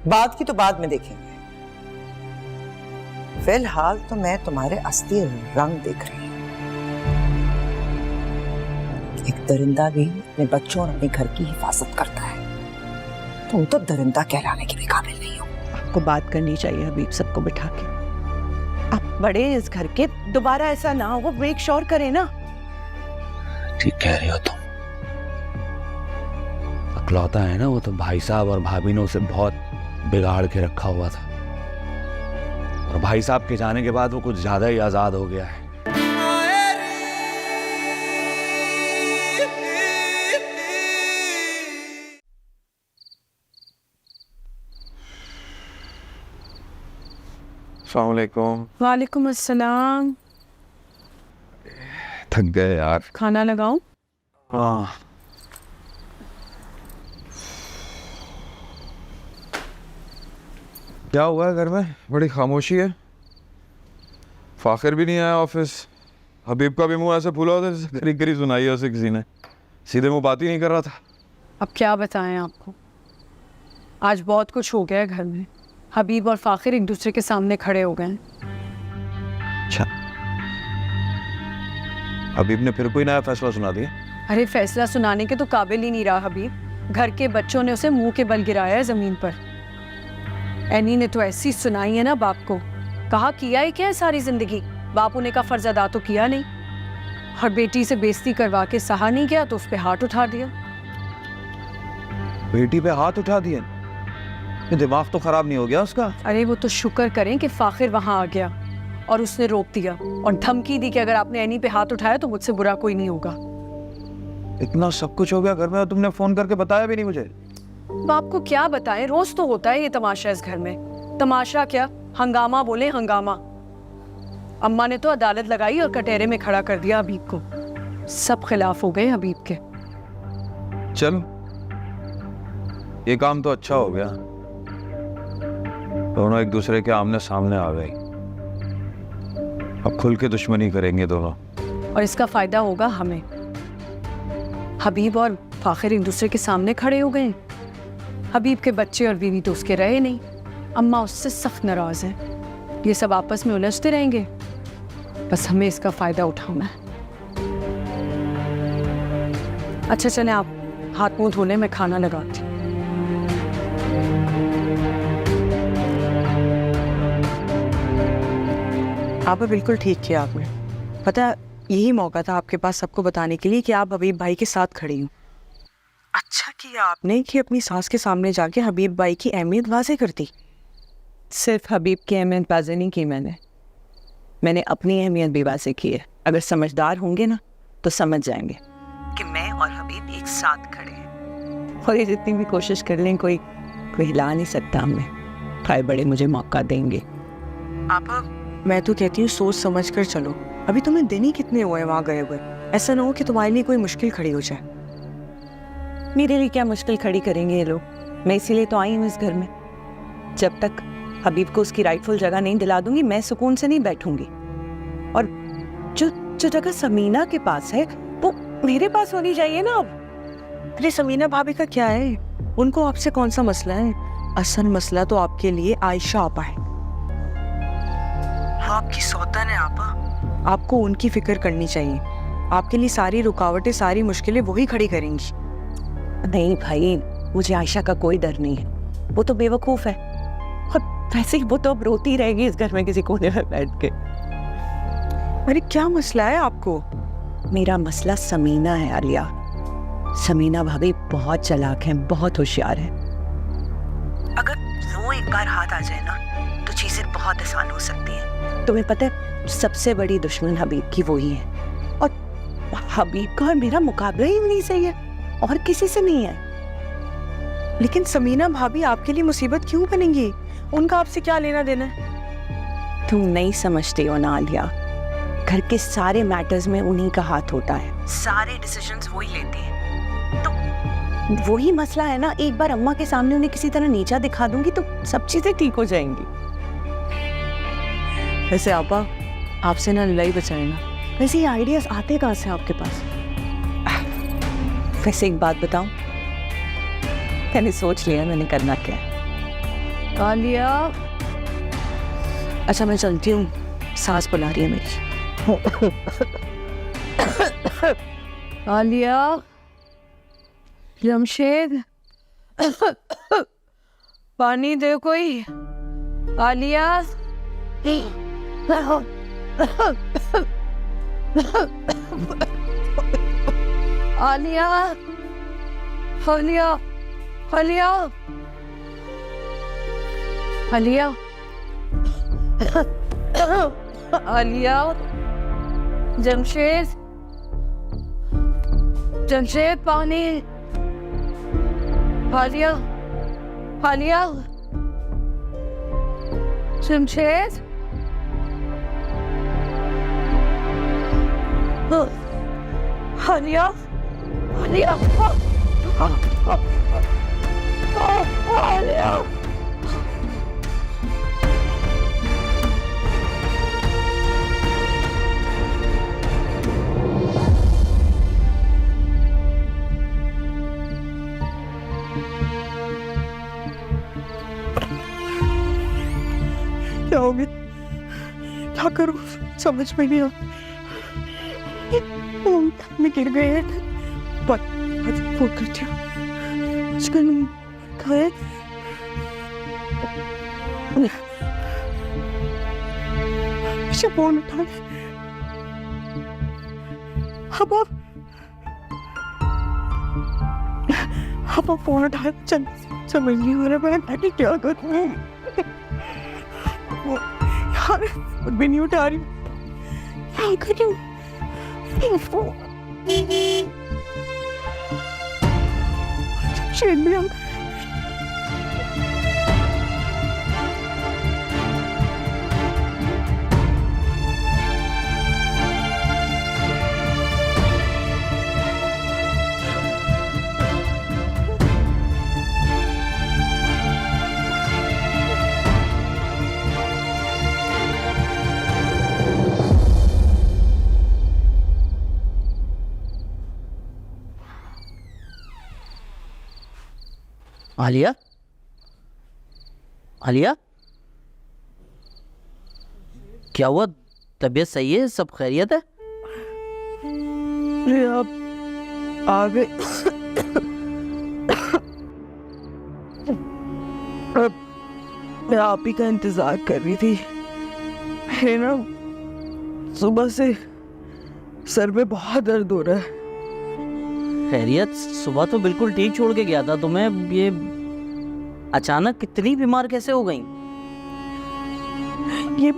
बाद की तो बाद में देखेंगे। फिलहाल तो मैं तुम्हारे असली रंग देख रही हूं। एक दरिंदा भी अपने बच्चों और अपने घर की हिफाजत करता है, तुम तो दरिंदा कहलाने के भी काबिल नहीं हो। आपको बात करनी चाहिए हबीब, सबको बिठा के। आप बड़े इस घर के, दोबारा ऐसा ना हो, मेक श्योर करें ना। ठीक कह रही हो तुम। अकलौता है ना वो, तो भाई साहब और भाभी ने उसे बहुत बिगाड़ के रखा हुआ था, और भाई साहब के जाने के बाद वो कुछ ज्यादा ही आजाद हो गया है। अस्सलाम वालेकुम। वालेकुम अस्सलाम। थक गए यार। खाना लगाऊं? हाँ। क्या हुआ है घर में? बड़ी खामोशी है। फाखिर भी नहीं आया ऑफिस। हबीब का भी मुंह ऐसे फूला होता है, करी करी सुनाई है उसे किसी ने। सीधे मुंह बात ही नहीं कर रहा था। अब क्या बताएं आपको, आज बहुत कुछ हो गया है घर में। हबीब और फाखिर एक दूसरे के सामने खड़े हो गए हैं। अच्छा, हबीब ने फिर कोई नया फैसला सुना दिया? अरे फैसला सुनाने के तो काबिल ही नहीं रहा हबीब। घर के बच्चों ने उसे मुंह के बल गिराया है जमीन पर। एनी ने तो ऐसी सुनाई है ना बाप को, कहा किया है क्या है सारी जिंदगी, बाप ने का फर्ज अदा तो किया नहीं, और बेटी से बेइज्जती करवा के सहा नहीं गया तो उस पे हाथ उठा दिया। बेटी पे हाथ उठा दिया? ये दिमाग तो खराब नहीं हो गया उसका? अरे वो तो शुक्र करें कि फाखिर वहां आ गया और उसने रोक दिया और धमकी दी कि अगर आपने एनी पे हाथ उठाया तो मुझसे बुरा कोई नहीं होगा। इतना सब कुछ हो गया घर में और तुमने फोन करके बताया भी नहीं मुझे? बाप को क्या बताएं, रोज तो होता है ये तमाशा इस घर में। तमाशा क्या, हंगामा बोले हंगामा। अम्मा ने तो अदालत लगाई और कटहरे में खड़ा कर दिया हबीब को। सब खिलाफ हो गए हबीब के। चलो, ये काम तो अच्छा हो गया, दोनों एक दूसरे के आमने सामने आ गए। अब खुल के दुश्मनी करेंगे दोनों, और इसका फायदा होगा हमें। हबीब और फाखिर एक दूसरे के सामने खड़े हो गए। हबीब के बच्चे और बीवी तो उसके रहे नहीं, अम्मा उससे सख्त नाराज है। ये सब आपस में उलझते रहेंगे, बस हमें इसका फायदा उठाना है। अच्छा चले आप हाथ मुंह धोने, मैं खाना लगाती हूँ। आप बिल्कुल ठीक किया आपने। पता है, यही मौका था आपके पास सबको बताने के लिए कि आप हबीब भाई के साथ खड़ी हूँ। अच्छा किया आपने कि अपनी सास के सामने जाके हबीब भाई की अहमियत वाज़ेह कर दी। सिर्फ हबीब की अहमियत वाज़ेह नहीं की मैंने अपनी अहमियत भी वाज़ेह की है। अगर समझदार होंगे ना तो समझ जाएंगे कि मैं और हबीब एक साथ खड़े हैं, और ये जितनी भी कोशिश कर लें कोई हिला नहीं सकता हमें। भाई बड़े मुझे मौका देंगे। आप, मैं तो कहती हूँ सोच समझ कर चलो। अभी तुम्हें दिन ही कितने हुए वहाँ गए हुए, ऐसा ना हो कि तुम्हारे लिए कोई मुश्किल खड़ी हो जाए। मेरे लिए क्या मुश्किल खड़ी करेंगे ये लोग? मैं इसीलिए तो आई हूँ इस घर में। जब तक हबीब को उसकी राइटफुल जगह नहीं दिला दूंगी मैं सुकून से नहीं बैठूंगी। और जो जगह समीना के पास है वो मेरे पास होनी चाहिए ना। अब अरे समीना भाभी का क्या है, उनको आपसे कौन सा मसला है? असल मसला तो आपके लिए आयशा आपा है। आपकी सौतन है आपा, आपको उनकी फिक्र करनी चाहिए। आपके लिए सारी रुकावटें, सारी मुश्किलें वही खड़ी करेंगी। नहीं भाई, मुझे आयशा का कोई डर नहीं है, वो तो बेवकूफ़ है, और वैसे ही वो तो अब रोती रहेगी इस घर में किसी कोने में बैठ के। अरे क्या मसला है आपको? मेरा मसला समीना है आलिया। समीना भाभी बहुत चालाक है, बहुत होशियार है। अगर वो एक बार हाथ आ जाए ना तो चीजें बहुत आसान हो सकती हैं। तुम्हें पता है, सबसे बड़ी दुश्मन हबीब की वही है, और हबीब का और मेरा मुकाबला ही नहीं सही है, और किसी से नहीं है। लेकिन समीना भाभी आपके लिए मुसीबत क्यों बनेंगी? उनका आपसे क्या लेना देना है? तुम नहीं समझते हो ना आलिया, घर के सारे मैटर्स में उन्हीं का हाथ होता है, सारे डिसीजंस वही लेते हैं। तो वही मसला है ना, एक बार अम्मा के सामने उन्हें किसी तरह नीचा दिखा दूंगी तो सब चीजें ठीक हो जाएंगी। वैसे आपा, आपसे ना लड़ाई बचाए ना, वैसे ये आइडियाज आते कहाँ से आपके पास? वैसे एक बात बताऊं, मैंने सोच लिया मैंने करना क्या है। आलिया, अच्छा मैं चलती हूँ, सास बुला रही है मेरी। आलिया, जमशेद, पानी दे कोई। आलिया, आलिया, आलिया, आलिया, आलिया, आलिया, जमशेद, जमशेद पानी। आलिया, आलिया, जमशेद, आलिया, आलिया, आलिया। क्या हो गया, क्या करूं, समझ में नहीं आ। में गिर गए हैं, फोन करती हूँ। आजकल कहाँ है? मुझे फोन उठा ले। अब फोन उठा, चल समझ नहीं हो रहा मैं क्या करूँ यार, फोन भी नहीं उठा रही, क्या करूँ? शेर भी आ गया। आलिया, आलिया, क्या हुआ? तबीयत सही है? सब खैरियत है? अरे आप आ गए। मैं आप ही का इंतजार कर रही थी। मेरे ना सुबह से सर में बहुत दर्द हो रहा है। खैरियत? सुबह तो बिल्कुल ठीक छोड़ के गया था तुम्हें, ये अचानक इतनी बीमार कैसे हो गई? ये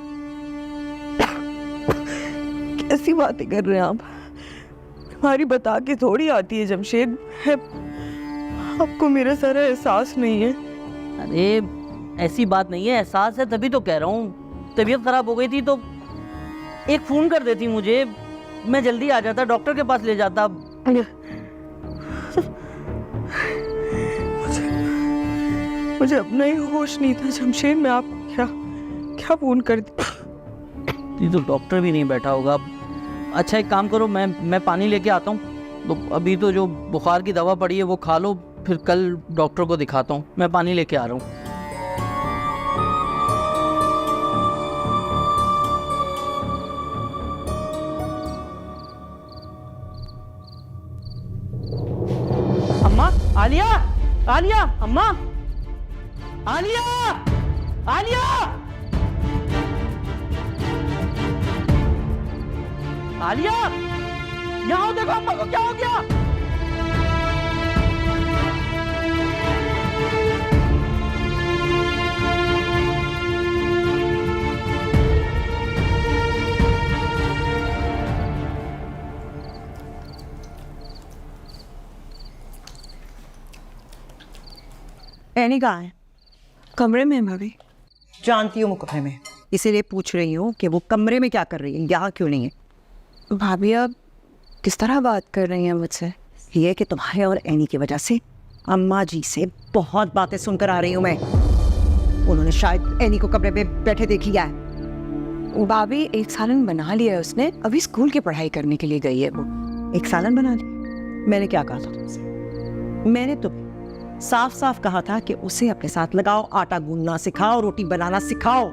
कैसी बातें कर रहे हैं आप? बीमारी बता के थोड़ी आती है जमशेद। आपको मेरा सारा एहसास नहीं है? अरे ऐसी बात नहीं है, एहसास है, तभी तो कह रहा हूँ। तबीयत खराब हो गई थी तो एक फोन कर देती मुझे, मैं जल्दी आ जाता, डॉक्टर के पास ले जाता। मुझे अपना ही होश नहीं था जमशेद, मैं आप क्या फोन कर दी। ये तो डॉक्टर भी नहीं बैठा होगा। अच्छा एक काम करो, मैं पानी लेके आता हूँ। तो अभी तो जो बुखार की दवा पड़ी है वो खा लो, फिर कल डॉक्टर को दिखाता हूँ। मैं पानी लेके आ रहा हूँ। अम्मा, आलिया, आलिया, अम्मा, आलिया, आलिया, आलिया, यहाँ देखो, अम्मा को क्या हो गया? एनी कहाँ है? कमरे में है भाभी। जानती हूँ वो कमरे में, इसीलिए पूछ रही हूँ कि वो कमरे में क्या कर रही है, यहाँ क्यों नहीं है? भाभी आप किस तरह बात कर रही हैं मुझसे? ये कि तुम्हारे और एनी की वजह से अम्मा जी से बहुत बातें सुनकर आ रही हूँ मैं। उन्होंने शायद एनी को कमरे में बैठे देख लिया है। भाभी एक सालन बना लिया है उसने, अभी स्कूल की पढ़ाई करने के लिए गई है वो। एक सालन बना ली? मैंने क्या कहा था तुमसे? मैंने तुम्हें साफ साफ कहा था कि उसे अपने साथ लगाओ, आटा गूंदना सिखाओ, रोटी बनाना सिखाओ।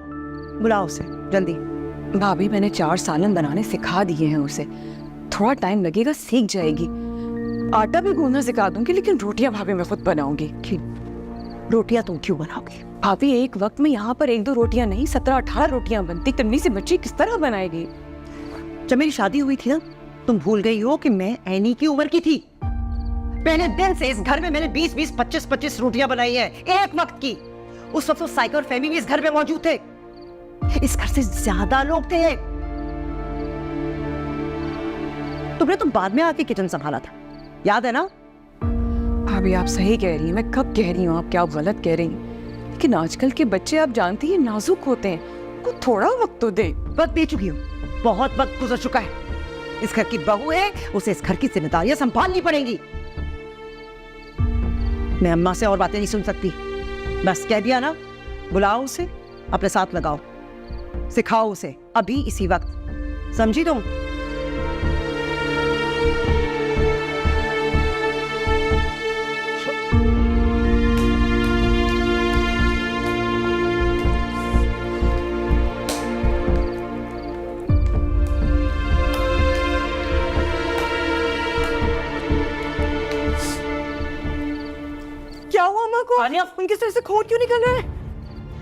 बुलाओ उसे जल्दी। भाभी मैंने 4 सालन बनाने सिखा दिए हैं उसे, थोड़ा टाइम लगेगा, सीख जाएगी। आटा भी गूंदना सिखा दूंगी, लेकिन रोटियां भाभी मैं खुद बनाऊंगी। रोटियां तुम क्यों बनाओगी? भाभी एक वक्त में यहाँ पर 1-2 रोटियां नहीं 17-18 रोटियां बनती, इतनी सी बच्ची किस तरह बनाएगी? जब मेरी शादी हुई थी ना, तुम भूल गई हो कि मैं एनी की उम्र की थी। पहले दिन से इस घर में मैंने 20-20, 25-25 रोटियां बनाई हैं एक वक्त की। उस वक्त तो साइको और फेमी भी इस घर में मौजूद थे। इस घर से ज्यादा लोग थे। तुमने तो बाद में आके किचन संभाला था, याद है ना? भाभी आप सही कह रही हैं, मैं कब कह रही हूँ आप क्या गलत कह रही हैं। लेकिन आजकल के बच्चे आप जानती हैं नाजुक होते हैं, उनको थोड़ा वक्त तो दे। वक्त दे चुकी हूँ, बहुत वक्त गुजर चुका है। इस घर की बहू है, उसे इस घर की जिम्मेदारियां संभालनी पड़ेंगी। मैं अम्मा से और बातें नहीं सुन सकती। बस कह दिया ना, बुलाओ उसे, अपने साथ लगाओ, सिखाओ उसे अभी इसी वक्त। समझी तुम? क्या हुआ अम्मा को? उनके सिर से खून क्यों निकल रहा है?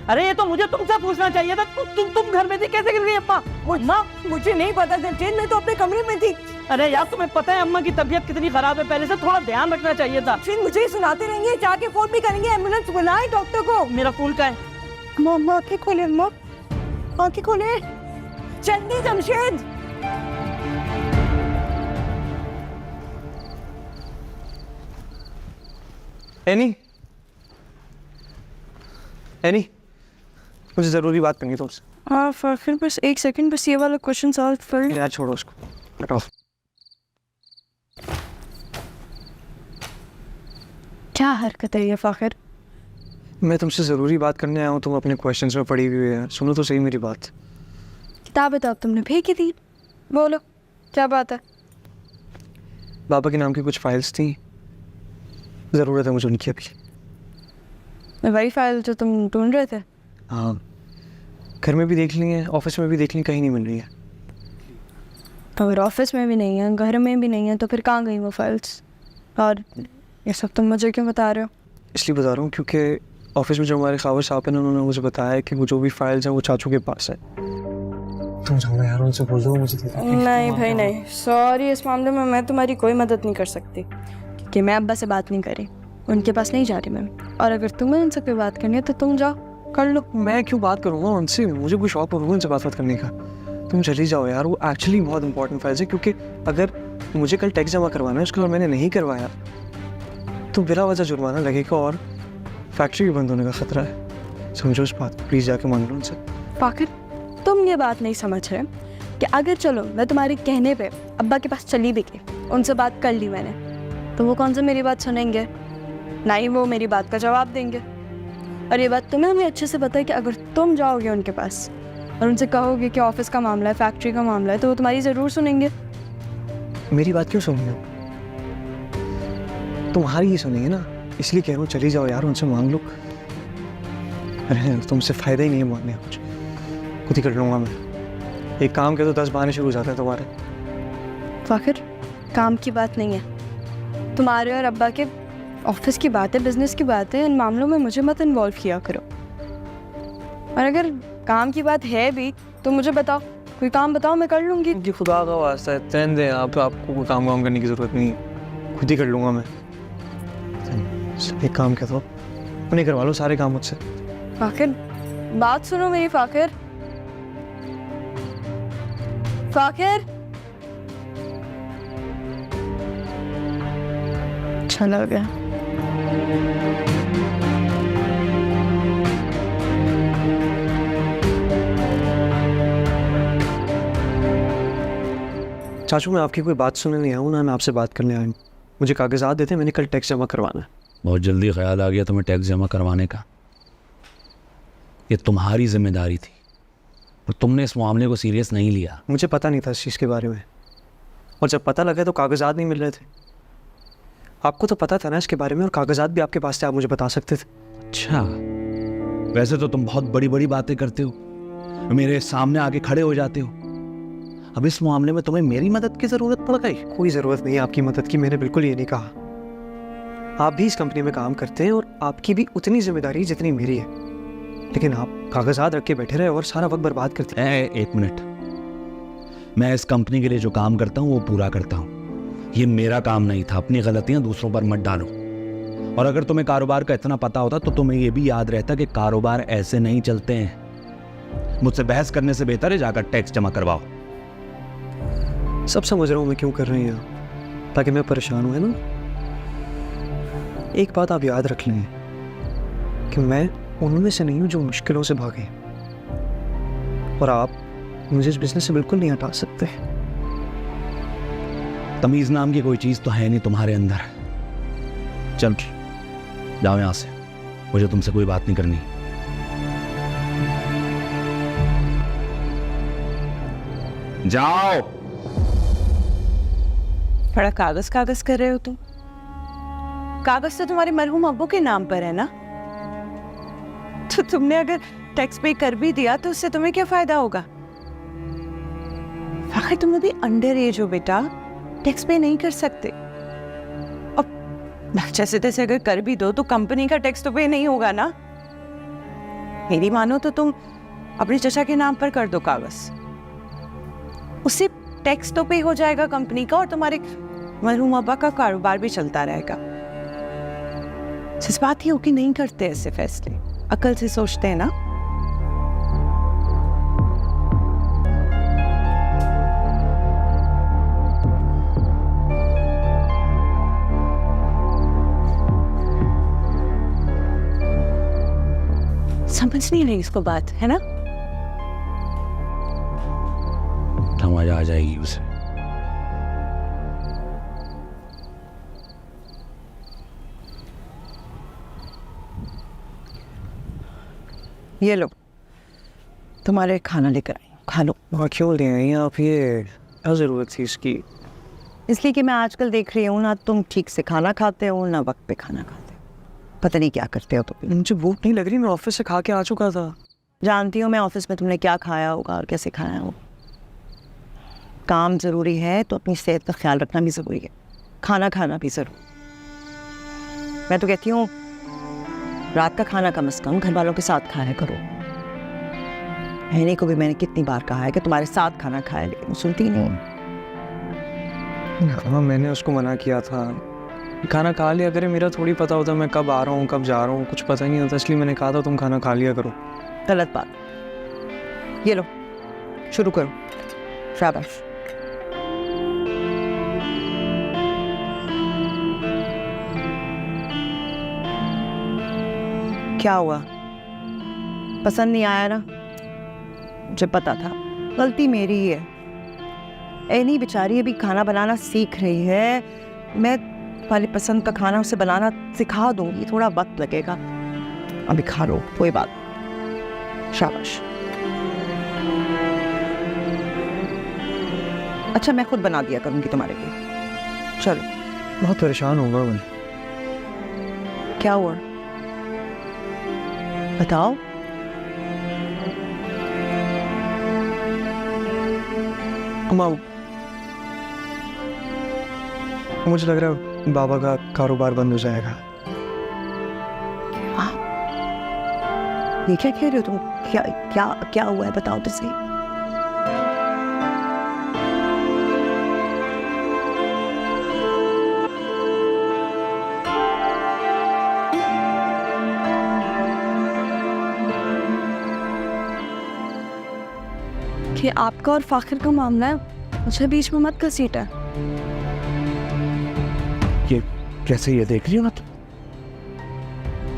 अरे ये तो मुझे तुमसे पूछना चाहिए था, तुम घर में थी, कैसे गिर गई अम्मा? अम्मा मुझे नहीं पता जैन, मैं तो अपने कमरे में थी। अरे यार तुम्हें पता है अम्मा की तबीयत कितनी खराब है, पहले से थोड़ा ध्यान रखना चाहिए था। फिर मुझे ही सुनाते रहेंगे, जाके फोन भी करेंगे, एम्बुलेंस बुलाए डॉक्टर को। मेरा फूल का है। अम्मा आंखें खोले, अम्मा आंखें खोले। चंदी जमशेद एनी, एनी, मुझे ज़रूरी बात करनी है तुमसे। हाँ फाखिर, बस 1 सेकंड, बस ये वाला क्वेश्चन सॉल्व कर। यार छोड़ो उसको, हटाओ। क्या हरकत है ये फाखिर? मैं तुमसे ज़रूरी बात करने आया हूँ, तुम अपने क्वेश्चंस में पड़ी हुई हो यार। सुनो तो सही मेरी बात। किताब तो तुमने फेंकी थी, बोलो क्या बात है? बाबा के नाम की कुछ फाइल्स थी, ज़रूरत है मुझे उनकी अभी। वही फाइल जो तुम ढूंढ रहे थे? हाँ, घर में भी देख ली है, ऑफिस में भी देख ली, कहीं नहीं मिल रही है। अगर ऑफिस में भी नहीं है, घर में भी नहीं है, तो फिर कहाँ गई वो फाइल्स? और ये सब तुम मुझे क्यों बता रहे हो? इसलिए बता रहा हूँ क्योंकि ऑफिस में जो हमारे खावर साहब हैं उन्होंने मुझे बताया कि वो जो भी फाइल्स हैं वो चाचू के पास है। तुम जाओ यार, उनसे बोल दो मुझे। नहीं भाई नहीं, सॉरी, इस मामले में मैं तुम्हारी कोई मदद नहीं कर सकती, क्योंकि मैं अब्बा से बात नहीं करी, उनके पास नहीं जा रही मैं। और अगर तुम्हें उनसे कोई बात करनी है तो तुम जाओ, कर लो। मैं क्यों बात करूँगा उनसे? मुझे कोई शौक होगा उनसे बात करने का। तुम चली जाओ यार, वो एक्चुअली बहुत इंपॉर्टेंट फाइल्स है। क्योंकि अगर मुझे कल टैक्स जमा करवाना है उसका और मैंने नहीं करवाया तो बिला वजह जुर्माना लगेगा और फैक्ट्री भी बंद होने का खतरा है। समझो इस बात को, प्लीज़ जाके मान लो उनसे। फाखिर, तुम ये बात नहीं समझ रहे कि अगर चलो मैं तुम्हारे कहने पे अब्बा के पास चली भी गई, उनसे बात कर ली मैंने, तो वो कौन सा मेरी बात सुनेंगे? ना ही वो मेरी बात का जवाब देंगे। और ये बात तुम्हें भी अच्छे से पता है कि अगर तुम जाओगे उनके पास और उनसे कहोगे कि ऑफिस का मामला है, फैक्ट्री का मामला है, तो वो तुम्हारी ज़रूर सुनेंगे। मेरी बात क्यों सुनेंगे? तुम्हारी ही सुनेंगे ना, इसलिए कह रहा हूँ चली जाओ यार, उनसे मांग लो। अरे तुमसे फ़ायदा ही नहीं है मांगने का, कुछ खुद ही कर लूँगा मैं। एक काम के तो 10 बहाने शुरू हो जाते हैं तुम्हारे। फाखिर, काम की बात नहीं है, तुम्हारे और अब्बा के ऑफिस की बात है, बिजनेस की बात है, इन मामलों में मुझे मत इन्वॉल्व किया करो। और अगर काम की बात है भी तो मुझे बताओ, कोई काम बताओ, मैं कर लूँगी। कि खुदा का वास्ता है, रहने दें आप, आपको कोई काम करने की ज़रूरत नहीं, खुद ही कर लूँगा मैं। एक काम क्या तो उन्हें करवा लो सारे काम मुझसे। फाखिर, बात सुनो मेरी। फाखिर, फाखिर, चला गया। चाचू मैं आपकी कोई बात सुनने नहीं आया हूँ ना, मैं आपसे बात करने आया हूँ। मुझे कागजात देते, मैंने कल टैक्स जमा करवाना है। बहुत जल्दी ख्याल आ गया तुम्हें टैक्स जमा करवाने का। ये तुम्हारी जिम्मेदारी थी और तुमने इस मामले को सीरियस नहीं लिया। मुझे पता नहीं था इस चीज़ के बारे में, और जब पता लगा तो कागजात नहीं मिल रहे थे। आपको तो पता था ना इसके बारे में, और कागजात भी आपके पास थे, आप मुझे बता सकते थे। अच्छा, वैसे तो तुम बहुत बड़ी बड़ी बातें करते हो, मेरे सामने आके खड़े हो जाते हो। अब इस मामले में तुम्हें मेरी मदद की जरूरत पड़ गई? कोई ज़रूरत नहीं है आपकी मदद की, मैंने बिल्कुल ये नहीं कहा। आप भी इस कंपनी में काम करते हैं और आपकी भी उतनी जिम्मेदारी जितनी मेरी है, लेकिन आप कागजात रख के बैठे रहे और सारा वक्त बर्बाद करते हैं। एक मिनट, मैं इस कंपनी के लिए जो काम करता हूँ वो पूरा करता हूँ। ये मेरा काम नहीं था, अपनी गलतियां दूसरों पर मत डालो। और अगर तुम्हें कारोबार का इतना पता होता तो तुम्हें ये भी याद रहता कि कारोबार ऐसे नहीं चलते हैं। मुझसे बहस करने से बेहतर है जाकर टैक्स जमा करवाओ। सब समझ रहा हूँ मैं क्यों कर रही हूँ, ताकि मैं परेशान हूँ, है ना। एक बात आप याद रख लें कि मैं उनमें से नहीं हूँ जो मुश्किलों से भागे, और आप मुझे इस बिजनेस से बिल्कुल नहीं हटा सकते। तमीज नाम की कोई चीज तो है नहीं तुम्हारे अंदर। चल जाओ यहां से, मुझे तुमसे कोई बात नहीं करनी। जाओ। बड़ा कागज कागज कर रहे हो तुम। कागज तो तुम्हारे मरहूम अब्बू के नाम पर है ना, तो तुमने अगर टैक्स पे कर भी दिया तो उससे तुम्हें क्या फायदा होगा? आखिर तुम अभी अंडर एज हो बेटा, टैक्स पे नहीं कर सकते। अब जैसे तैसे अगर कर भी दो तो कंपनी का टैक्स तो पे नहीं होगा ना। मेरी मानो तो तुम अपने चचा के नाम पर कर दो कागज, उससे टैक्स तो पे हो जाएगा कंपनी का, और तुम्हारे मरहूम अब्बा का कारोबार भी चलता रहेगा। इस बात ही हो कि नहीं करते ऐसे फैसले, अकल से सोचते हैं ना। समझ नहीं रही इसको बात, है ना। समझ आ जाएगी उसे। ये लो, तुम्हारे खाना लेकर आई, खा लो। क्यों ले आई आप, ये क्या ज़रूरत थी इसकी? इसलिए कि मैं आजकल देख रही हूँ ना तुम ठीक से खाना खाते हो ना वक्त पे खाना खाते हो, पता नहीं क्या करते हो तुम। मुझे भूख नहीं लग रही, मैं ऑफिस से खा के आ चुका था। जानती हूँ मैं ऑफिस में तुमने क्या खाया होगा और कैसे खाया होगा। काम ज़रूरी है तो अपनी सेहत का ख्याल रखना भी ज़रूरी है, खाना खाना भी ज़रूरी। मैं तो कहती हूँ रात का खाना कम से कम घर वालों के साथ खाया करो। हैनी को भी मैंने कितनी बार कहा है कि तुम्हारे साथ खाना खाया, लेकिन सुनती ही नहीं। हाँ, मैंने उसको मना किया था, खाना खा लिया करे। मेरा थोड़ी पता होता मैं कब आ रहा हूँ कब जा रहा हूँ, कुछ पता नहीं होता, इसलिए मैंने कहा था तुम खाना खा लिया करो। गलत बात। ये लो शुरू करो, शाबाश। क्या हुआ, पसंद नहीं आया ना? मुझे पता था, गलती मेरी ही है। ऐनी बेचारी अभी खाना बनाना सीख रही है, मैं तुम्हारी पसंद का खाना उसे बनाना सिखा दूंगी, थोड़ा वक्त लगेगा। अभी खा लो, कोई बात, शाबाश। अच्छा मैं खुद बना दिया करूंगी तुम्हारे लिए, चलो। बहुत परेशान होगा मैं। क्या हुआ बताओ। अम्मा, मुझे लग रहा है बाबा का कारोबार बंद हो जाएगा। ये क्या कह रहे हो तुम? क्या क्या क्या हुआ है बताओ तो सही। कि आपका और फाखिर का मामला है, मुझे बीच में मत घसीटा। ये कैसे, ये देख रही हो ना तुम,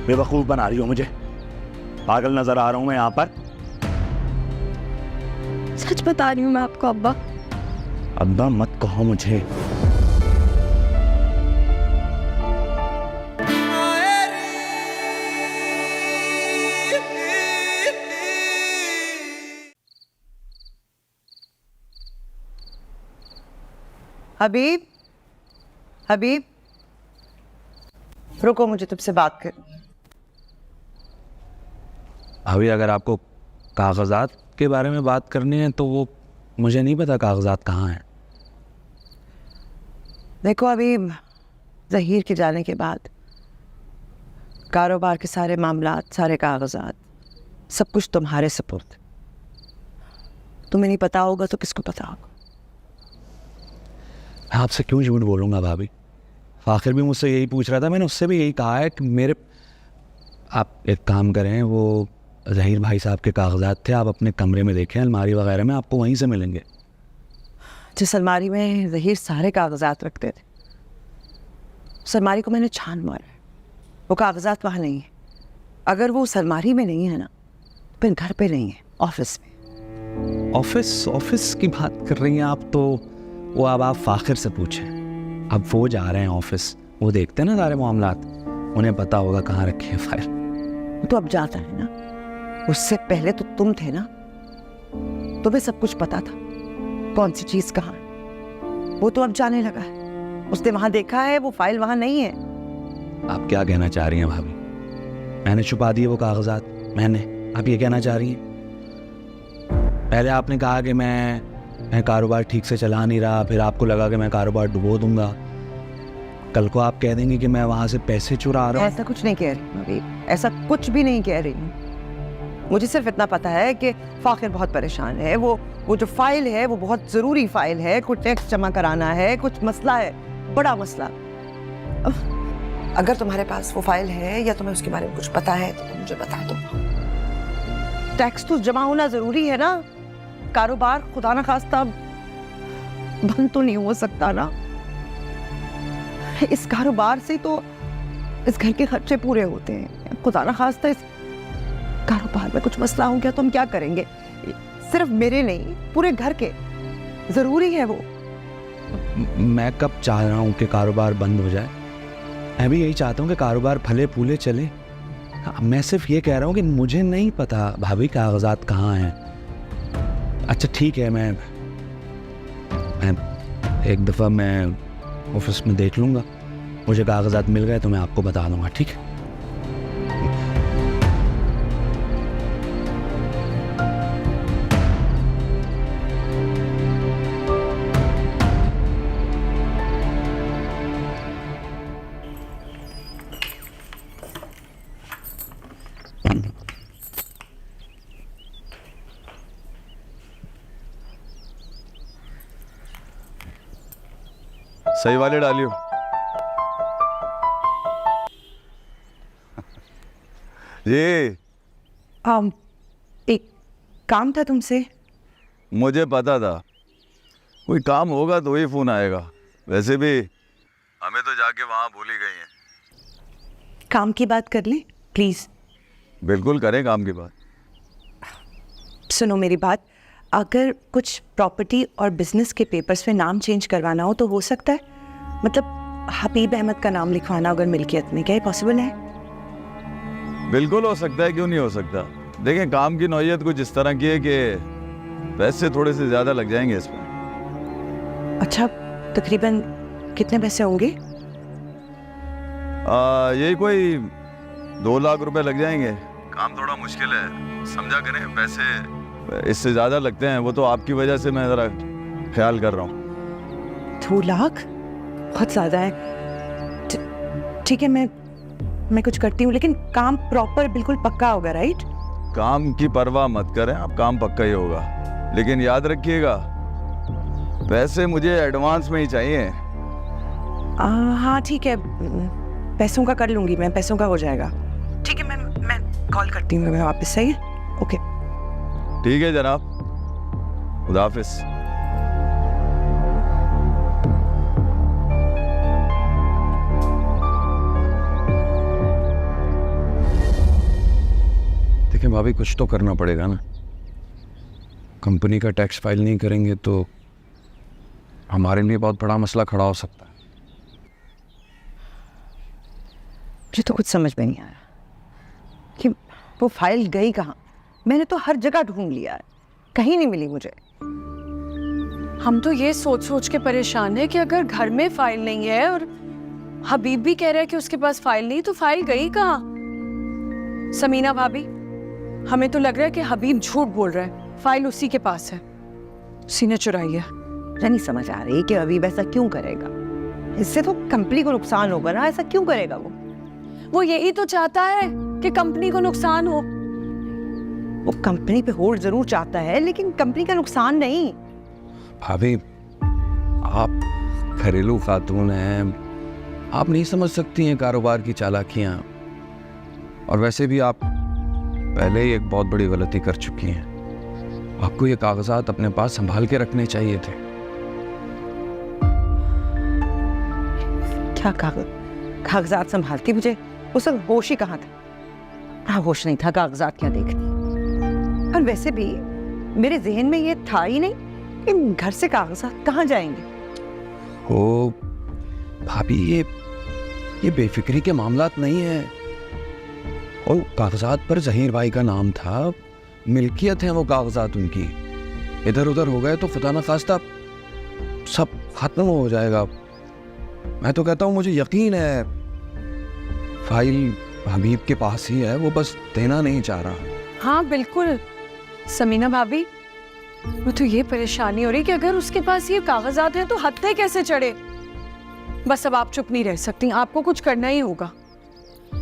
बेवकूफ बना रही हो मुझे, पागल नजर आ रहा हूं मैं यहाँ पर। सच बता रही हूँ मैं आपको अब्बा। अब्बा मत कहो मुझे। हबीब, हबीब, रुको, मुझे तुमसे बात करनी है। अभी अगर आपको कागजात के बारे में बात करनी है तो वो मुझे नहीं पता कागजात कहाँ हैं। देखो, अभी ज़हीर के जाने के बाद कारोबार के सारे मामलात, सारे कागजात, सब कुछ तुम्हारे सुपुर्द। तुम्हें नहीं पता होगा तो किसको पता होगा? मैं आपसे क्यों झूठ बोलूँगा भाभी? फाखिर भी मुझसे यही पूछ रहा था, मैंने उससे भी यही कहा है कि मेरे, आप एक काम करें, वो ज़हीर भाई साहब के कागजात थे, आप अपने कमरे में देखें, अलमारी वगैरह में आपको वहीं से मिलेंगे। जिस अलमारी में ज़हीर सारे कागजात रखते थे, उस अलमारी को मैंने छान मारा है, वो कागजात वहाँ नहीं है। अगर वो उस अलमारी में नहीं है ना, तो फिर घर पे नहीं है, ऑफिस में। ऑफिस की बात कर रही हैं आप, तो वो अब आप फाखिर से पूछें। अब वो जा रहे हैं ऑफिस, वो देखते हैं ना सारे मामलात, उन्हें पता होगा कहाँ रखी है फाइल। वो तो अब जाता है ना, उससे पहले तो तुम थे ना, तुम्हें सब कुछ पता था कौन सी चीज कहाँ है। वो तो अब जाने लगा है, उसने वहां देखा है, वो फाइल वहां नहीं है। आप क्या कहना चाह रही हैं भाभी? मैंने छुपा दिए वो कागजात, मैंने? आप ये कहना चाह रही हैं? पहले आपने कहा कि मैं कारोबार ठीक से चला नहीं रहा, फिर आपको लगा कि मैं कारोबार डुबो दूंगा। कल को आप कह देंगे कि मैं वहां से पैसे चुरा रहा हूँ। ऐसा कुछ नहीं कह रही अभी, ऐसा कुछ भी नहीं कह रही हूँ। मुझे सिर्फ इतना पता है कि फाखिर बहुत परेशान है। वो जो फाइल है वो बहुत ज़रूरी फाइल है, कुछ टैक्स जमा कराना है, कुछ मसला है, बड़ा मसला। अगर तुम्हारे पास वो फाइल है या तुम्हें उसके बारे में कुछ पता है तो तुम मुझे बता दो। टैक्स तो जमा होना ज़रूरी है ना, कारोबार खुदा ना खास्ता बंद तो नहीं हो सकता ना। इस कारोबार से तो इस घर के खर्चे पूरे होते हैं, खुदा ना खास्ता इस कारोबार में कुछ मसला हो गया तो हम क्या करेंगे? सिर्फ मेरे नहीं, पूरे घर के। जरूरी है वो। मैं कब चाह रहा हूँ कि कारोबार बंद हो जाए? मैं भी यही चाहता हूँ कि कारोबार फले फूले चले। मैं सिर्फ ये कह रहा हूँ कि मुझे नहीं पता भाभी कागजात कहाँ हैं। अच्छा ठीक है, मैं एक दफ़ा मैं ऑफिस में देख लूँगा, मुझे कागजात मिल गए तो मैं आपको बता दूँगा, ठीक है? सही वाले डालियो। जी, एक काम था तुमसे। मुझे पता था कोई काम होगा तो ही फोन आएगा। वैसे भी हमें तो जाके वहां भूल ही गई हैं। काम की बात कर ले प्लीज। बिल्कुल करें काम की बात। सुनो मेरी बात, अगर कुछ प्रॉपर्टी और बिजनेस के पेपर्स में नाम चेंज करवाना हो तो हो सकता है? मतलब हबीब अहमद का नाम लिखवाना अगर मिल्कियत में, क्या ये पॉसिबल है? बिल्कुल हो सकता है, क्यों नहीं हो सकता। देखें, काम की नौयत कुछ इस तरह की है कि पैसे थोड़े से ज्यादा लग जाएंगे इसमें। अच्छा, तकरीबन कितने पैसे होंगे? यही कोई 2 लाख रुपए लग जाएंगे। काम थोड़ा मुश्किल है, समझा करें। पैसे इससे ज्यादा लगते हैं, वो तो आपकी वजह से मैं जरा ख्याल कर रहा हूँ। 2 लाख बहुत ज़्यादा है। ठीक है, मैं कुछ करती हूँ, लेकिन काम प्रॉपर बिल्कुल पक्का होगा, राइट? काम की परवाह मत करें आप, काम पक्का ही होगा। लेकिन याद रखिएगा, पैसे मुझे एडवांस में ही चाहिए। हाँ ठीक है, पैसों का कर लूँगी मैं, पैसों का हो जाएगा। ठीक है, मैं कॉल करती हूँ मैं वापस। सही है, ओके। ठीक है जनाब, खुदा हाफिज। देखिए भाभी, कुछ तो करना पड़ेगा ना। कंपनी का टैक्स फाइल नहीं करेंगे तो हमारे लिए बहुत बड़ा मसला खड़ा हो सकता है। मुझे तो कुछ समझ में नहीं आया कि वो फाइल गई कहाँ। मैंने तो हर जगह ढूंढ लिया है, कहीं नहीं मिली मुझे। हम तो ये सोच सोच के परेशान है कि अगर घर में फाइल नहीं है और हबीब भी कह रहा है कि उसके पास फाइल नहीं, तो फाइल गई कहाँ? समीना भाभी, हमें तो लग रहा है कि हबीब झूठ बोल रहा है, फाइल उसी के पास है, उसी ने चुराई है। मुझे नहीं समझ आ रही कि अभी वैसा क्यों करेगा। इससे तो कंपनी को नुकसान होगा ना, ऐसा क्यों करेगा वो यही तो चाहता है कि कंपनी को नुकसान हो। वो कंपनी पे होल्ड जरूर चाहता है, लेकिन कंपनी का नुकसान नहीं। भाभी, आप घरेलू खातून हैं, आप नहीं समझ सकती हैं कारोबार की चालाकियां। और वैसे भी आप पहले ही एक बहुत बड़ी गलती कर चुकी हैं। आपको ये कागजात अपने पास संभाल के रखने चाहिए थे। क्या कागजात संभालती? मुझे उस वक्त होश ही कहाँ था। होश नहीं था कागजात क्या देखती। और वैसे भी मेरे जहन में ये था ही नहीं कि घर से कागजात कहाँ जाएंगे। ओ भाभी, ये बेफिक्री के मामलात नहीं है। और कागजात पर जहीर भाई का नाम था, मिल्कियत है वो कागजात उनकी। इधर उधर हो गए तो खुदा न खास्ता सब खत्म हो जाएगा। मैं तो कहता हूँ, मुझे यकीन है फाइल हबीब के पास ही है, वो बस देना नहीं चाह रहा। हाँ बिल्कुल समीना भाभी, मुझे तो ये परेशानी हो रही कि अगर उसके पास ये कागजात हैं तो हत्थे कैसे चढ़े। बस अब आप चुप नहीं रह सकती, आपको कुछ करना ही होगा।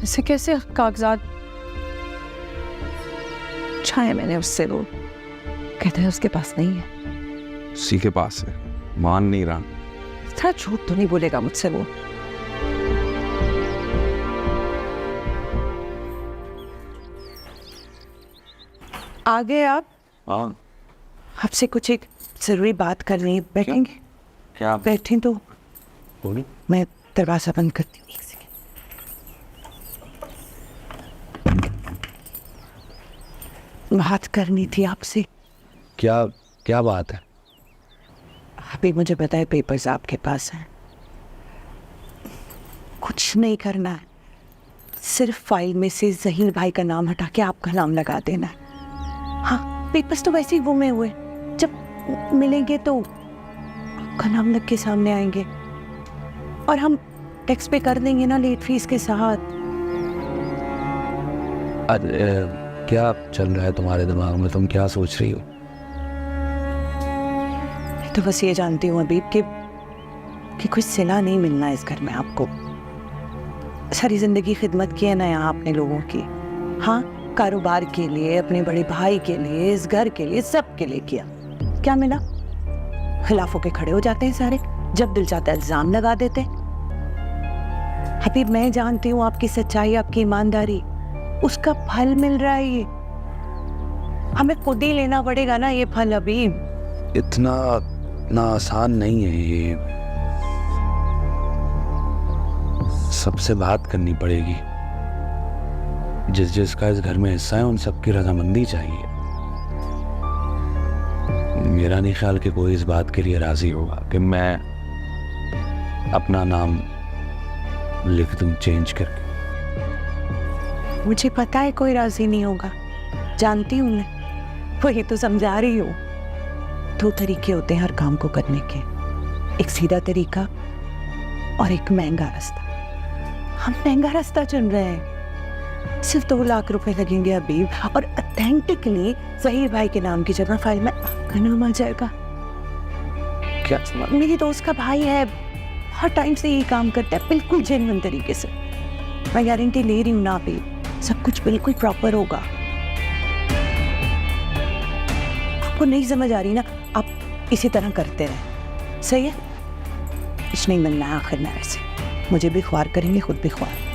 ऐसे कैसे कागजात? छाया मैंने उससे, वो कहते हैं उसके पास नहीं है। उसी के पास है, मान नहीं रहा। था झूठ तो नहीं बोलेगा मुझसे वो। आ गए आप? हाँ। आपसे कुछ एक जरूरी बात करनी है, बैठेंगे? क्या? बैठे तो बोलो। मैं दरवाजा बंद करती हूँ, एक सेकंड। बात करनी थी आपसे। क्या क्या बात है? अभी मुझे पता है पेपर्स आपके पास हैं, कुछ नहीं करना है, सिर्फ फाइल में से जहीर भाई का नाम हटा के आपका नाम लगा देना है। हाँ, पेपर्स तो वैसे ही गुमे हुए, जब मिलेंगे तो आपका नाम लग के सामने आएंगे और हम टैक्स पे कर देंगे ना लेट फीस के साथ। क्या चल रहा है तुम्हारे दिमाग में? तुम क्या सोच रही हो? मैं तो बस ये जानती हूँ हबीब कि कोई सिला नहीं मिलना इस घर में आपको। सारी जिंदगी खिदमत की है ना यहाँ अपने लोगों की। हाँ, कारोबार के लिए, अपने बड़े भाई के लिए, इस घर के लिए, सब के लिए किया। क्या मिला? खिलाफ होके खड़े हो जाते हैं सारे, जब दिल चाहता है इल्जाम लगा देते हैं। हबीब, मैं जानती हूँ आपकी सच्चाई, आपकी ईमानदारी, उसका फल मिल रहा है ये। हमें खुद ही लेना पड़ेगा ना ये फल हबीब। इतना आसान नहीं है ये। सबसे बात करनी पड़ेगी। जिसका इस घर में हिस्सा है उन सबकी रजामंदी चाहिए। मेरा नहीं ख्याल कि कोई इस बात के लिए राजी होगा कि मैं अपना नाम लिख दूं चेंज करके। मुझे पता है कोई राजी नहीं होगा, जानती हूँ मैं, वही तो समझा रही हूँ। दो तरीके होते हैं हर काम को करने के, एक सीधा तरीका और एक महंगा रास्ता। हम महंगा रास्ता चुन रहे हैं। सिर्फ 2 लाख रुपए लगेंगे अभी, और ऑथेंटिकली जहीर भाई के नाम की जगह फाइल में आपका नाम आ जाएगा। क्या? मेरी दोस्त का भाई है, हर टाइम से यही काम करता है, बिल्कुल जेन्युइन तरीके से। मैं गारंटी ले रही हूँ ना अभी, सब कुछ बिल्कुल प्रॉपर होगा। आपको नहीं समझ आ रही ना, आप इसी तरह करते रहे, सही है? कुछ नहीं मिलना है आखिर में ऐसे, मुझे भी ख्वार करेंगे, खुद भी ख्वार।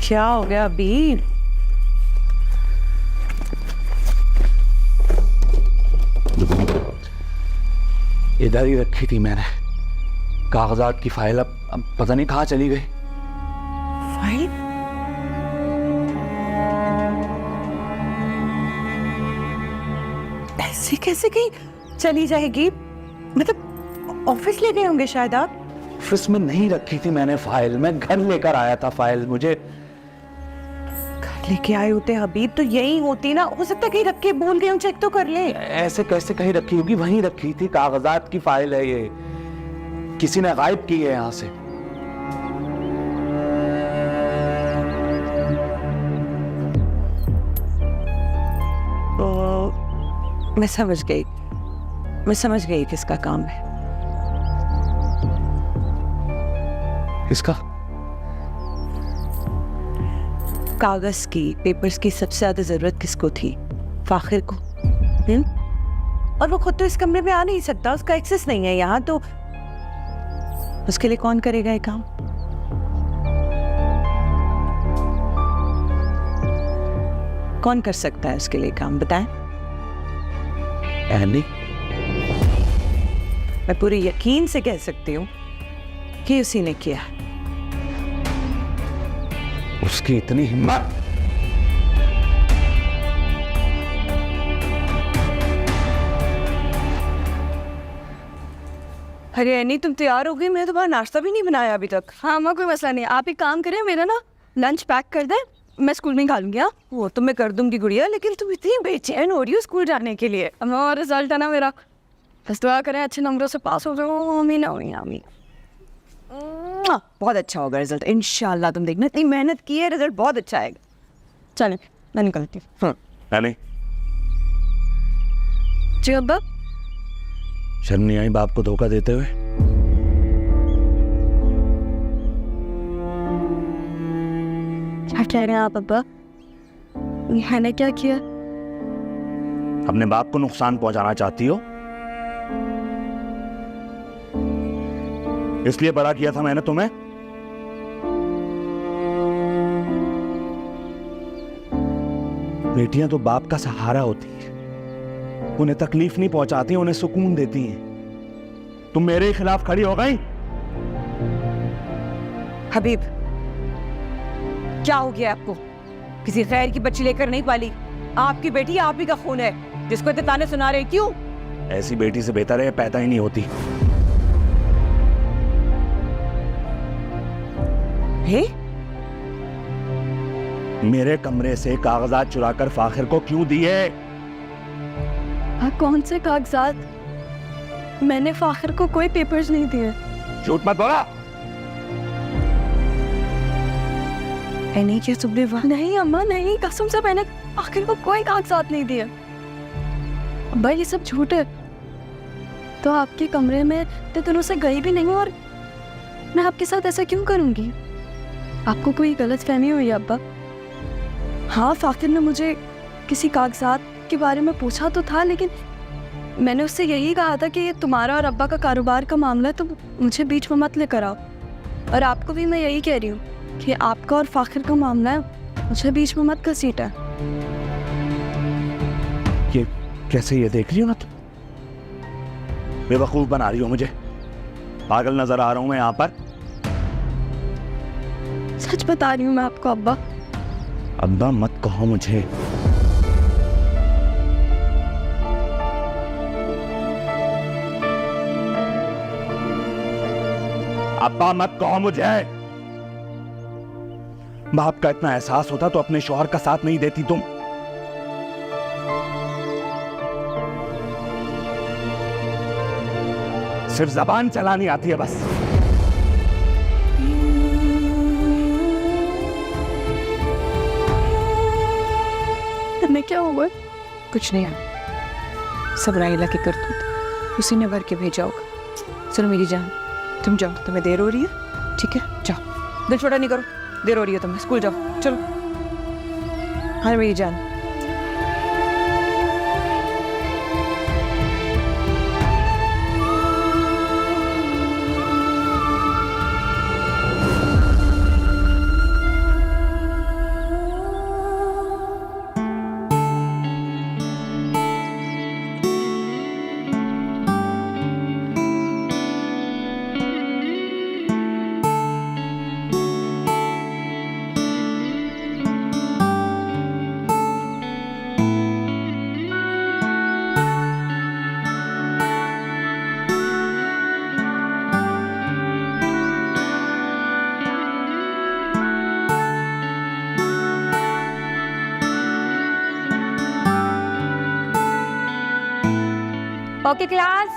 क्या हो गया अभी? इधर ही रखी थी मैंने कागजात की फाइल, अब पता नहीं कहाँ चली गई। फाइल? ऐसे कैसे कहीं चली जाएगी? मतलब ऑफिस ले गए होंगे शायद आप। ऑफिस में नहीं रखी थी मैंने फाइल, मैं घर लेकर आया था फाइल। मुझे लेके आए होते हबीब तो यही होती ना, हो सकता है कहीं रख के भूल गए, चेक तो कर ले। ऐसे कैसे कहीं रखी होगी? वहीं रखी थी, कागजात की फाइल है ये, किसी ने गायब की है यहां से। तो मैं समझ गई किसका काम है। किसका? कागज की, पेपर्स की सबसे ज्यादा जरूरत किसको थी? फाखिर को। और वो खुद तो इस कमरे में आ नहीं सकता, उसका एक्सेस नहीं है यहाँ, तो उसके लिए कौन करेगा ये काम? कौन कर सकता है उसके लिए काम, बताएं? एनी। मैं पूरे यकीन से कह सकती हूँ कि उसी ने किया। उसकी इतनी हिम्मत! अरे एनी, तुम तैयार हो गई? मैं तुम्हारा नाश्ता भी नहीं बनाया अभी तक। हाँ अम्मा, कोई मसला नहीं, आप एक काम करें, मेरा ना लंच पैक कर दें, मैं स्कूल में ही खा लूँगी। हाँ वो तो मैं कर दूंगी गुड़िया, लेकिन तुम इतनी बेचैन हो रही हो स्कूल जाने के लिए। अम्मा, रिजल्ट है ना मेरा, बस दुआ करें अच्छे नंबरों से पास हो जाओ। आमीन आमीन आमीन। बहुत अच्छा होगा रिजल्ट, इंशाल्लाह। तुम देखना, इतनी मेहनत की है, रिजल्ट बहुत अच्छा आएगा। चलें, मैं निकलती हूँ। एनी, जी अब्बा। शर्म नहीं आई बाप को धोखा देते हुए? क्या कह रहे हैं आप अब्बा? मैंने क्या किया? अपने बाप को नुकसान पहुंचाना चाहती हो, इसलिए बड़ा किया था मैंने तुम्हें। बेटियां तो बाप का सहारा होती है, उन्हें तकलीफ नहीं पहुंचाती, उन्हें सुकून देती हैं। तुम मेरे खिलाफ खड़ी हो गई। हबीब, क्या हो गया आपको? किसी खैर की बच्ची लेकर नहीं पाली, आपकी बेटी आप ही का खून है, जिसको इतने ताने सुना रहे। क्यों? ऐसी बेटी से बेहतर है पैदा ही नहीं होती। हे? मेरे कमरे से कागजात चुराकर फाखिर को क्यों दिए? कौन से कागजात? मैंने फाखिर को कोई पेपर्स नहीं दिए। झूठ मत बोला। नहीं क्या तुमने? नहीं अम्मा, नहीं, कसम से मैंने फाखिर को कोई कागजात नहीं दिए। अब्बा, ये सब झूठ है। तो आपके कमरे में इतने दिनों से गई भी नहीं, और मैं आपके साथ ऐसा क्यों करूंगी? आपको कोई गलत फहमी हुई है अब्बा? हाँ, फाखिर ने मुझे किसी कागजात के बारे में पूछा तो था, लेकिन मैंने उससे यही कहा था कि ये तुम्हारा और अब्बा का कारोबार का मामला है, तो मुझे बीच में मत लेकर आओ। और आपको भी मैं यही कह रही हूँ कि आपका और फाखिर का मामला है, मुझे बीच में मत घसीटा। ये कैसे? ये देख रही हो ना तुम, बेवकूफ बना रही हो मुझे। पागल नजर आ रहा हूं मैं यहाँ पर? सच बता रही हूँ मैं आपको अब्बा। अब्बा मत कहो मुझे। अब्बा मत कहो मुझे। बाप का इतना एहसास होता तो अपने शौहर का साथ नहीं देती तुम। सिर्फ जबान चलानी आती है बस। हमें क्या हुआ? कुछ नहीं है, सब राइला के करतूत, उसी ने भर के भेजा होगा। सुनो मेरी जान, तुम जाओ, तुम्हें देर हो रही है, ठीक है? जाओ, दिल छोटा नहीं करो, देर हो रही है तुम्हें, स्कूल जाओ, चलो। हाँ मेरी जान। Okay class.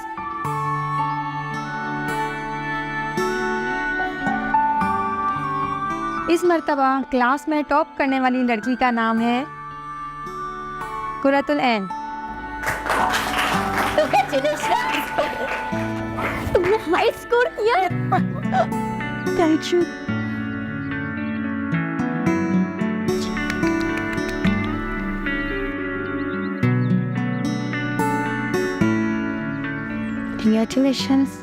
इस मर्तबा क्लास में टॉप करने वाली लड़की का नाम है कुरतुल ऐन। तुमने हाई स्कोर किया। Thank you. Congratulations.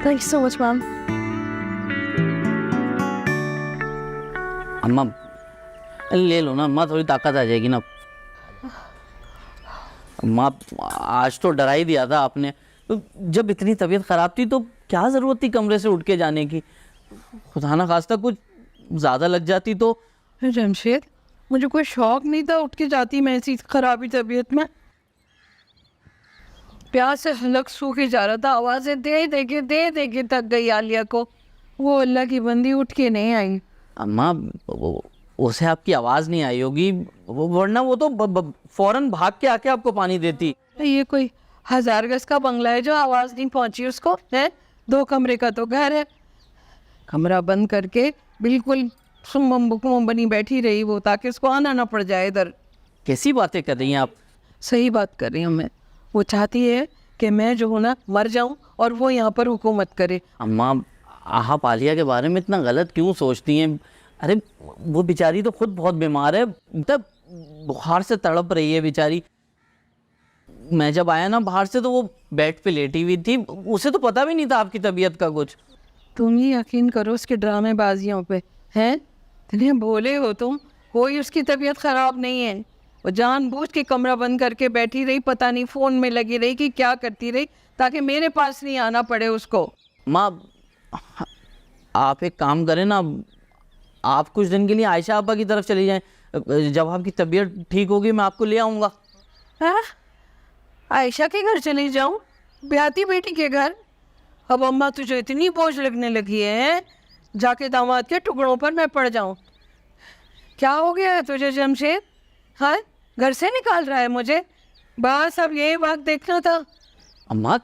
Thank you so much, ma'am. अम्मा ले लो ना अम्मा, थोड़ी ताकत आ जाएगी ना। अम्मा आज तो डरा ही दिया था आपने, तो जब इतनी तबीयत ख़राब थी तो क्या ज़रूरत थी कमरे से उठ के जाने की। खुदा ना खास्ता कुछ ज़्यादा लग जाती तो। जमशेद, मुझे कोई शौक नहीं था उठ के जाती मैं ऐसी खराबी तबीयत में। प्यास से हलक सूखे जा रहा था, आवाज़ें दे दे के थक गई आलिया को। वो अल्लाह की बंदी उठ के नहीं आई। अम्मा उसे आपकी आवाज़ नहीं आई होगी, वरना वो तो फ़ौरन भाग के आके आपको पानी देती। ये कोई 1000 गज का बंगला है जो आवाज़ नहीं पहुंची उसको है? 2 कमरे का तो घर है। कमरा बंद करके बिल्कुल सुम्म बुकम बनी बैठी रही वो, ताकि उसको आना ना पड़ जाए इधर। कैसी बातें कर रही हैं आप? सही बात कर रही हूँ मैं। वो चाहती है कि मैं जो हूँ ना मर जाऊँ और वो यहाँ पर हुकूमत करे। अम्मा आप आलिया के बारे में इतना गलत क्यों सोचती हैं? अरे वो बेचारी तो खुद बहुत बीमार है, मतलब बुखार से तड़प रही है बेचारी। मैं जब आया ना बाहर से तो वो बेड पे लेटी हुई थी, उसे तो पता भी नहीं था आपकी तबीयत का कुछ। तुम ही यकीन करो उसके ड्रामेबाजियों पे, हैं? इतने भोले हो तुम। कोई उसकी तबीयत ख़राब नहीं है। वो जानबूझ के कमरा बंद करके बैठी रही, पता नहीं फ़ोन में लगी रही कि क्या करती रही, ताकि मेरे पास नहीं आना पड़े उसको। माँ आप एक काम करें ना, आप कुछ दिन के लिए आयशा आपा की तरफ चली जाएं। जब आपकी तबीयत ठीक होगी मैं आपको ले आऊँगा। हाँ, आयशा के घर चली जाऊँ? ब्याती बेटी के घर? अब अम्मा तुझे इतनी बोझ लगने लगी है, जाके दामाद के टुकड़ों पर मैं पड़ जाऊँ? क्या हो गया है तुझे जमशेद? हाँ, घर से निकाल रहा है मुझे? बस अब यही वक्त देखना था। अम्मा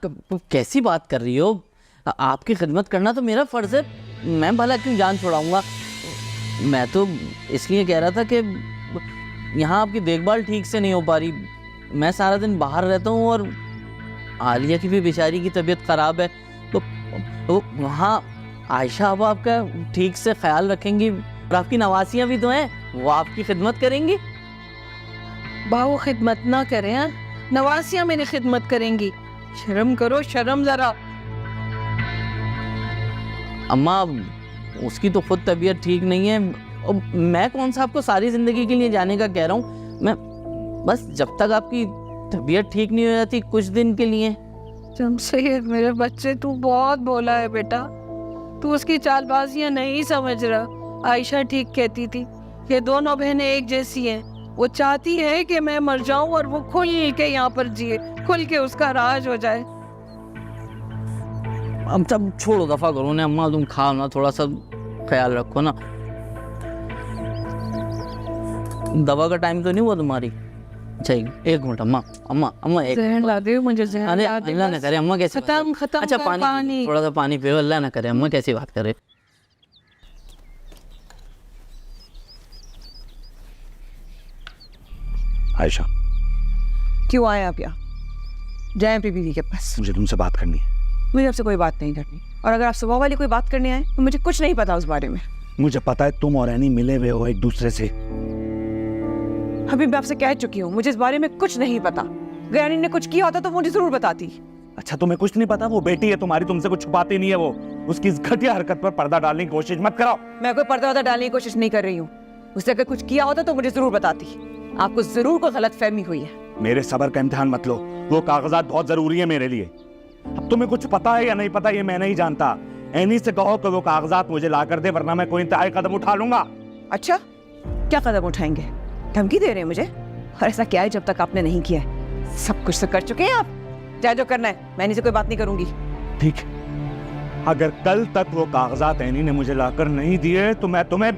कैसी बात कर रही हो? आपकी खिदमत करना तो मेरा फ़र्ज़ है, मैं भला क्यों जान छुड़ाऊँगा। मैं तो इसलिए कह रहा था कि यहाँ आपकी देखभाल ठीक से नहीं हो पा रही। मैं सारा दिन बाहर रहता हूँ और आलिया की भी बेचारी की तबीयत ख़राब है, तो वहाँ आयशा अब आपका ठीक से ख्याल रखेंगी और आपकी नवासियाँ भी तो हैं, वो आपकी खिदमत करेंगी। बाहु खिदमत ना करें, हाँ? नवासियाँ मेरी खिदमत करेंगी। शर्म करो, शर्म ज़रा। अम्मा उसकी तो खुद तबीयत ठीक नहीं है, और मैं कौन सा आपको सारी ज़िंदगी के लिए जाने का कह रहा हूँ। मैं बस जब तक आपकी तबीयत ठीक नहीं हो जाती कुछ दिन के लिए। जमशेद मेरे बच्चे, तू बहुत भोला है बेटा। तू उसकी चालबाजियाँ नहीं समझ रहा। आयशा ठीक कहती थी, ये दोनों बहनें एक जैसी हैं। वो चाहती है कि मैं मर जाऊं और वो खुल के यहाँ पर जिए, खुल के उसका राज हो जाए। अब तब छोड़ो, दफ़ा करो ना अम्मा, तुम खाओ ना, थोड़ा सा ख्याल रखो ना। दवा का टाइम तो नहीं हुआ तुम्हारी? अच्छा एक मिनट अम्मा, अम्मा अम्मा एक जहर ला दे मुझे, जहर अरे ला दे अल्लाह ना बस। करे अम्मा, कैसे खत्म अच्छा कर पानी। थोड़ा सा पानी पियो, अल्लाह ना करे अम्मा, कैसी बात करे। आयशा क्यों आए आप यहाँ? जाएं अपनी बीवी के पास। मुझे तुमसे बात करनी है। मुझे आपसे कोई बात नहीं करनी, और अगर आप सुबह वाली कोई बात करने आए तो मुझे कुछ नहीं पता उस बारे में। मुझे पता है तुम और एनी मिले हुए हो एक दूसरे से। अभी मैं आपसे कह चुकी हूँ, मुझे इस बारे में कुछ नहीं पता। अगर एनी ने कुछ किया होता तो मुझे जरूर बताती। अच्छा तुम्हें कुछ नहीं पता? वो बेटी है तुम्हारी, तुमसे कुछ छुपाती नहीं है वो। उसकी इस घटिया हरकत पर पर्दा डालने की कोशिश मत कराओ। मैं कोई पर्दा वर्दा डालने की कोशिश नहीं कर रही हूँ। उसने अगर कुछ किया होता तो मुझे जरूर बताती। आपको जरूर कोई गलत फहमी हुई है। मेरे सब्र का इम्तिहान मत लो, वो कागजात बहुत जरूरी है मेरे लिए। अब तुम्हें कुछ पता है या नहीं पता ये मैं नहीं जानता। एनी से कहो कि वो कागजात मुझे ला कर दे, वरना मैं कोई इंतहाई कदम उठा लूंगा। अच्छा, क्या कदम उठाएंगे? धमकी दे रहे हैं मुझे? और ऐसा क्या है जब तक आपने नहीं किया है? सब कुछ तो कर चुके हैं आप। चाहे जो करना है, मैं इन्हीं से कोई बात नहीं करूंगी। ठीक, अगर कल तक वो कागजात एनी ने मुझे लाकर नहीं दिए तो मैं तुम्हें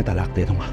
तलाक दे दूंगा।